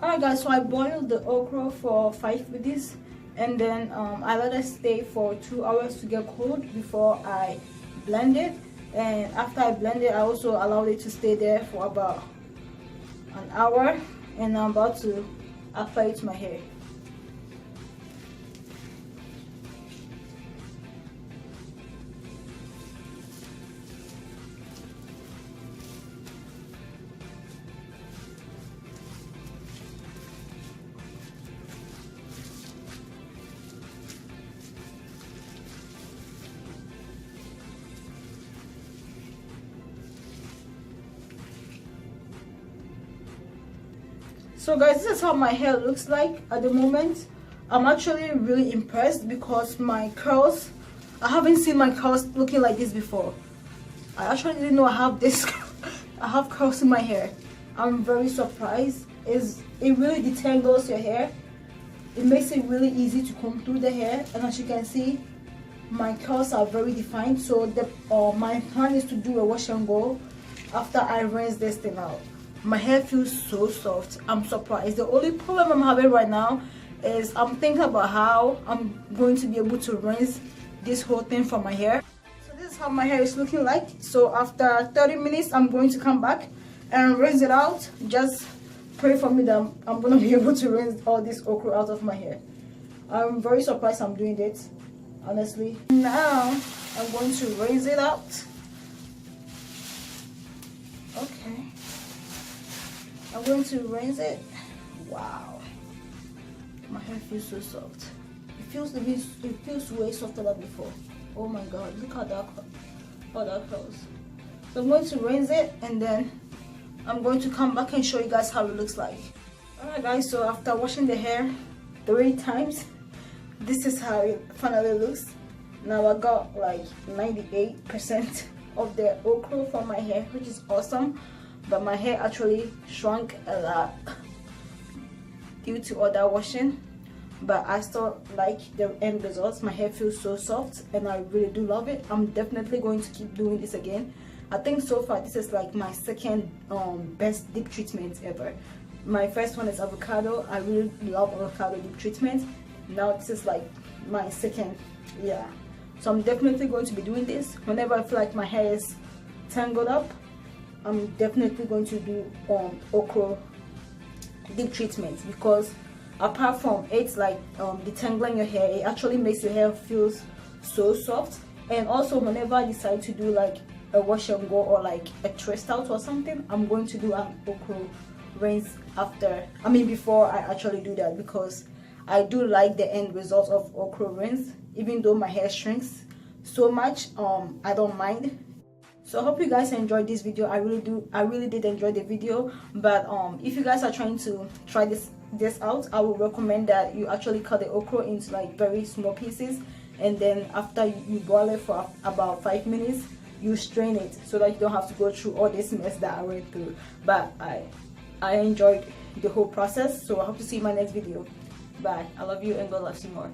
Alright guys, so I boiled the okra for 5 minutes and then I let it stay for 2 hours to get cold before I blend it. And after I blend it, I also allowed it to stay there for about an hour, and I'm about to apply it to my hair. So guys, this is how my hair looks like at the moment. I'm actually really impressed because my curls, I haven't seen my curls looking like this before. I actually didn't know I have this I have curls in my hair. I'm very surprised. It really detangles your hair. It makes it really easy to comb through the hair, and as you can see, my curls are very defined. So my plan is to do a wash and go after I rinse this thing out. My hair feels so soft. I'm surprised. The only problem I'm having right now is I'm thinking about how I'm going to be able to rinse this whole thing from my hair. So this is how my hair is looking like. So after 30 minutes, I'm going to come back and rinse it out. Just pray for me that I'm going to be able to rinse all this okra out of my hair. I'm very surprised I'm doing it, honestly. Now I'm going to rinse it out. Okay. I'm going to rinse it. Wow, my hair feels so soft. It feels way softer than before. Oh my god, look how that curls. So I'm going to rinse it and then I'm going to come back and show you guys how it looks like. Alright guys, so after washing the hair 3 times, this is how it finally looks. Now I got like 98% of the okra from my hair, which is awesome. But my hair actually shrunk a lot due to all that washing, but I still like the end results. My hair feels so soft and I really do love it. I'm definitely going to keep doing this again. I think so far this is like my second best deep treatment ever. My first one is avocado. I really love avocado deep treatment. Now this is like my second. Yeah, so I'm definitely going to be doing this whenever I feel like my hair is tangled up. I'm definitely going to do okra deep treatment, because apart from it's like detangling your hair, it actually makes your hair feels so soft. And also whenever I decide to do like a wash and go or like a twist out or something, I'm going to do an okra rinse before I actually do that, because I do like the end result of okra rinse. Even though my hair shrinks so much, I don't mind. So I hope you guys enjoyed this video. I really did enjoy the video. But if you guys are trying to try this out, I would recommend that you actually cut the okra into like very small pieces, and then after you boil it for about 5 minutes, you strain it so that you don't have to go through all this mess that I went through. But I enjoyed the whole process, so I hope to see you in my next video. Bye. I love you and God loves you more.